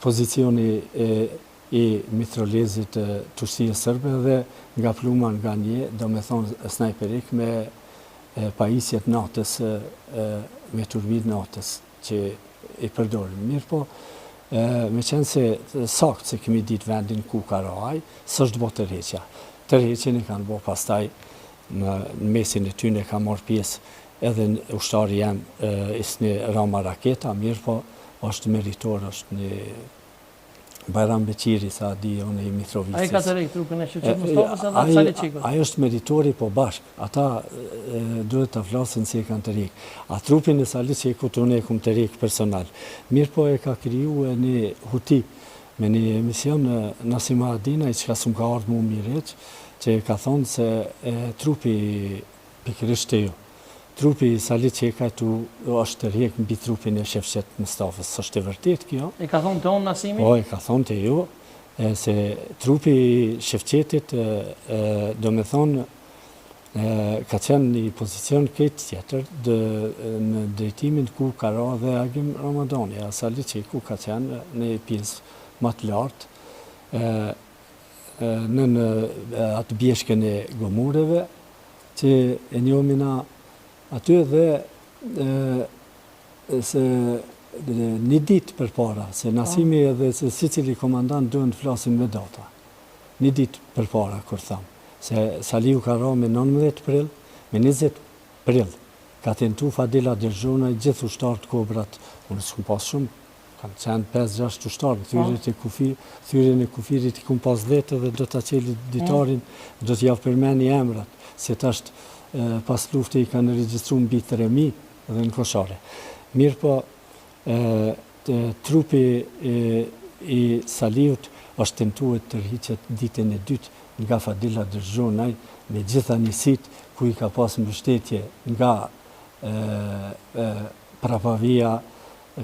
pozicioni i mitrolezit të ushtrisë sërbe dhe nga pluma nga një, do me thonë snajperik me pajisjet natës, me turbit natës që i përdorim. Mirë po, me qenë se sakt se kemi ditë vendin ku ka raj, s'është bo tërheqja. Tërheqjen e kanë bo pastaj në mesin e tyne ka marrë pjesë edhe ushtari jam isni Rama Raketa, mirë po është meritor, është një Bajram Beqiri, sa di unë i Mitrovicës. Ai ka të rejtë trupin e Shevqet Mustafës edhe Saliçekut. Ai është meritori po bashk. Ata duhet të flasin se e kanë të rejtë. A trupin e Saliçekut unë e kum të rejtë personal. Mirë po e ka kriju e një huti me një emision Nasima Adina, i që ka sum ka ardhë mu mireq, që ka thonë se trupi pikërisht të ju. Trupi i Saliçekut është të rjek mbi trupin e Shevqet Mustafës. Është e vërtet kjo? E ka thonë të onë Nasimi? Po, e ka thonë të ju, se trupi i Shevqetit, do me thonë, ka qenë një pozicion këtë tjetër në drejtimin ku ka ra dhe Agim Ramadani, a Saliçeku ka qenë në pjesë më të lartë në atë bjeshkën e gomureve, që e njomina aty dhe se një ditë për para, se Nasimi edhe se si cili komandant duhen të flasin me data. Një ditë për para, kur thamë. Se Saliu ka ra me 19 prill, me 20 prill. Ka tentu Fadila Derxhona i gjithë ushtarët Kobrat. Unë s'kum pas shumë, kanë qenë 5-6 ushtarë. Thyrjen e kufirit i kum pas 10 dhe do të qeli ditarin, do t'ja përmeni emrat, se t'ashtë pas lufte i kanë regjistru mbi 3.000 dhe në koshare. Mirë po, trupi i Saliut është tentuar të rriqet ditën e dytë nga Fadila Derxhonaj me gjitha njësit ku i ka pas mbështetje nga Prapavia,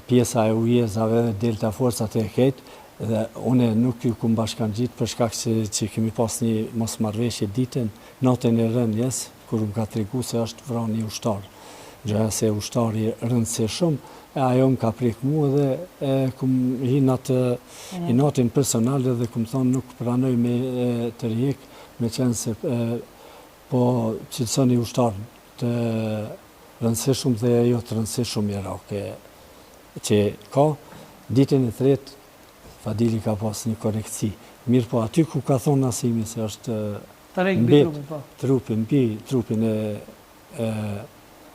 pjesa e ujezave dhe delta forcat e ketë, dhe une nuk ju kum bashkan gjitë për shkak që kemi pas një mosmarrveshje ditën, natën e rënjes, kur më ka tregu se është vran një ushtar. Gjëja se ushtari rëndë se shumë, ajo më ka prek mua dhe kum hi natin personale dhe kum thonë nuk pranoj me të rjek, me qenë se po qëtëson një ushtar të rëndësishëm dhe jo të rëndësishëm i Irake që ka. Ditën e tretë, Fadili ka pas një korekci. Mirë po, aty ku ka thonë Nasimi se është mbi trupin e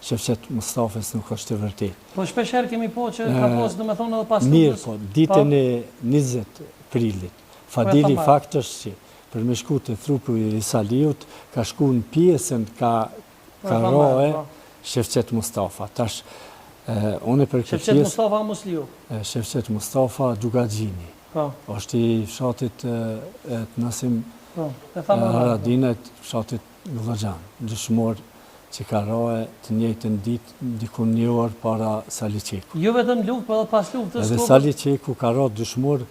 Shevqet Mustafës nuk është të vërtet. Po shpesher kemi po që ka posë dhe me thonë edhe pas mirë po, ditën e 20 prillit, Fadili fakt është që për me shku të trupu i Saliut, ka shku në pjesën ka roe Shevqet Mustafa. Tash, Shevqet Mustafa Musliu? Shevqet Mustafa Dugagjini. është i fshatit të Nasim Haradinët, fshatit Gëllëgjan, dëshmor që ka roe të njëjtën ditë dikun një orë para Saliçekut. Jo vetëm luftë, po edhe pas luftës. Edhe Saliçeku ka roe dëshmor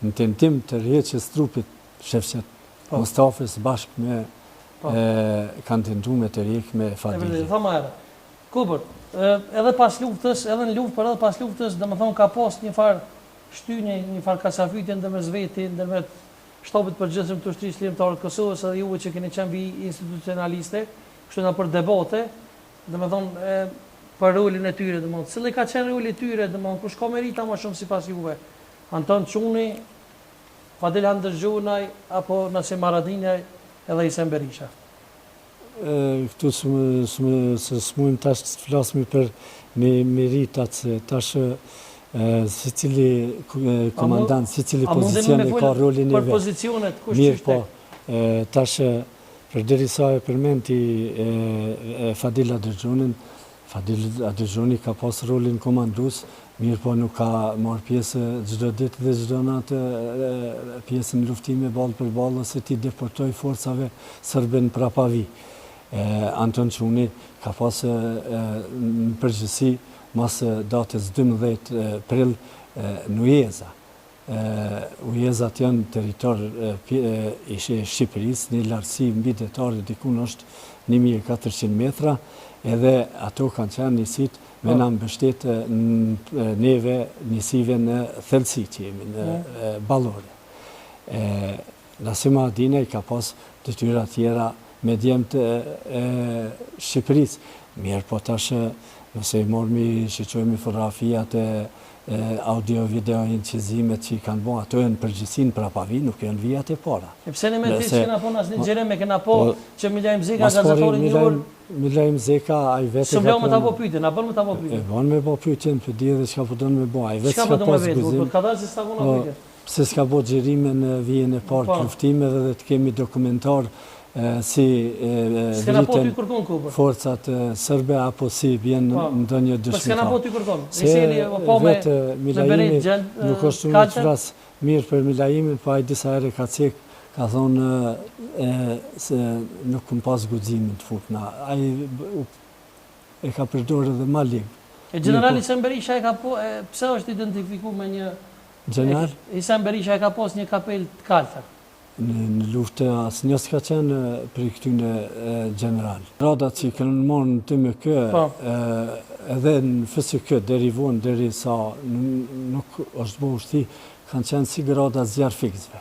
në tentim të rrjeqjes trupit Shevqet Mustafës bashkë me kanë tentu me të rrjek me Fadili. Kubër, edhe pas luftës, edhe në luftë, por edhe pas luftës, dhe më thonë ka pas një farë shtynjë, një farë kasafytje ndërmes veti, ndërmet shtapit përgjithshëm të ushtrisë ligjëtare të Kosovës edhe juve që keni qenë mbi institucionaliste, kështu na për debate, domethënë për rolin e tyre, domethënë cili ka qenë roli i tyre, domethënë kush ka merita më shumë sipas juve? Anton Çuni, Fadil Derxhonaj apo Nasim Haradinaj edhe Isem Berisha? Këtu s'mujmë tash të flasmi për meritat, se tash si cili komandant, si cili pozicion e ka rolin e vetë. Për pozicionet, kush mirë po, tash për derisa e përmenti Fadila Derxhonin, Fadila Derxhoni ka pas rolin komandus, mirë po nuk ka marrë pjesë çdo ditë dhe çdo natë pjesë në luftime ballë për ballë ose ti deportoj forcave sërbe në Prapavi. Anton Çuni ka pas në përgjithësi mas datës 12 prill në Ujeza. Ujezat janë territor i Shqipërisë, një lartësi mbi detare dikun është 1400 metra, edhe ato kanë qenë njësit me na mbështetë neve njësive në thellësi që jemi, në ballore. Nasima Adina i ka pas detyra tjera me djemët e Shqipërisë. Mirë, po tash nëse i mormi, shiqojmi fotografijat e audio-video incizimet që i kanë bo, ato e në përgjithsin pra pavi, nuk e në vijat e para. E pse në me të që kena po në asë një gjereme, kena po që Milajm Zeka, gazetori një orë, Milajm Zeka, a i vetë... Së mbleo me ta po pyte, na bërë me ta po pyte. E bërë me po pyte, në për dhe shka po dënë me bo, a i vetë shka po dënë me vetë, ka dalë si s'ka po në pyte. Pse s'ka bo gjerime në vijën e parë të luftime dhe të kemi dokumentar si vriten forcat sërbe apo si vjen në një dëshmitar. Për s'kena po t'i kërkon? Vetë Milajimi nuk është unë të vrasë mirë për Milajimin, pa i disa ere ka cek, ka thonë se nuk këm pas guximin të futna. Ai e ka përdorë edhe ma ligë. E generali Isam Berisha e ka po, pse është identifiku me një... General? Isam Berisha e ka pos një kapel të kaltër. Në luftë asë njës ka qenë për i këtyne general. Gradat që i kënë morë në të me kë, edhe në fësë kë, deri vonë, deri sa nuk është bo ushti, kanë qenë si gradat zjarë fiksve.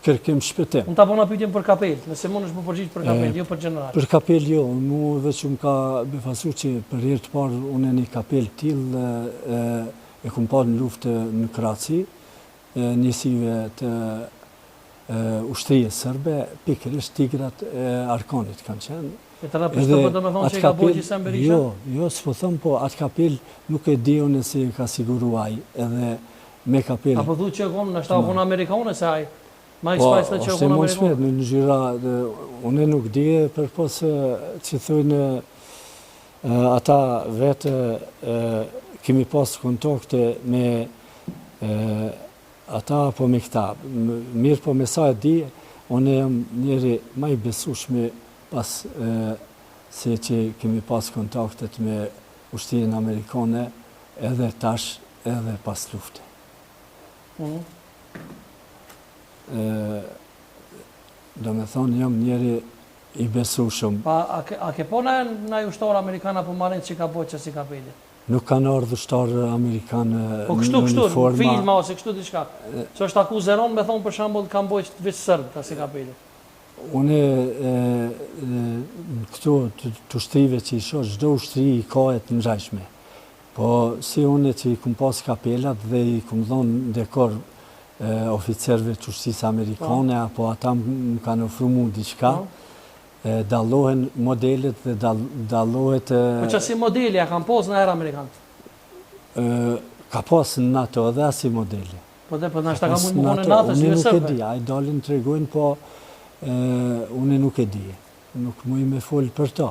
Kërkim shpëtim. Unë ta po në pytjem për kapel, nëse mund është më përgjitë për kapel, jo për general. Për kapel jo, mu veç më ka befasu që për herë të parë unë e një kapel t'il e kumë parë në luftë në Kraci, njësive të ushtrije sërbe, pikërisht tigrat e Arkanit kanë qenë. E të rapishtë për të me thonë që i ka bojë Isam Berisha? Jo, s'po thëmë, po atë kapel nuk e di unë si ka siguruaj edhe me kapel. Apo thu që konë, nështë ta konë Amerikane se aj? Ma i spajsë të që konë Amerikane? Në gjyra, unë nuk di për posë që thujnë ata vetë kemi pas kontakte me ata po me këta. Mirë po me sa e di, unë jam njeri ma i besushme pas se që kemi pas kontaktet me ushtrinë Amerikane edhe tash edhe pas lufte. Do me thonë jam njeri i besushëm. Pa, a ke po në ushtarë Amerikana po marin që ka po që si kapelit? Nuk kanë ardhë ushtarë Amerikanë po kështu, filma ose kështu diçka. Që është akuzeron me thonë për shambull kanë bojë të vishë sërbë të si kapelit. Une këtu të ushtrive që i shoh, çdo ushtri i ka e të ngjashme. Po si une që i kum pas kapelat dhe i kum dhonë dekor oficerëve të ushtrisë amerikane, apo ata më kanë ofru mu diçka, dallohen modelet dhe dallohet... Po që si modeli, a kanë posë në era Amerikanët? Ka posë në NATO edhe asi modeli. Po dhe për nështë ta ka mund më konë në NATO, si Unë nuk e sërbe? di, a i dalin të regojnë, po unë nuk e di. Nuk mu i me folë për to.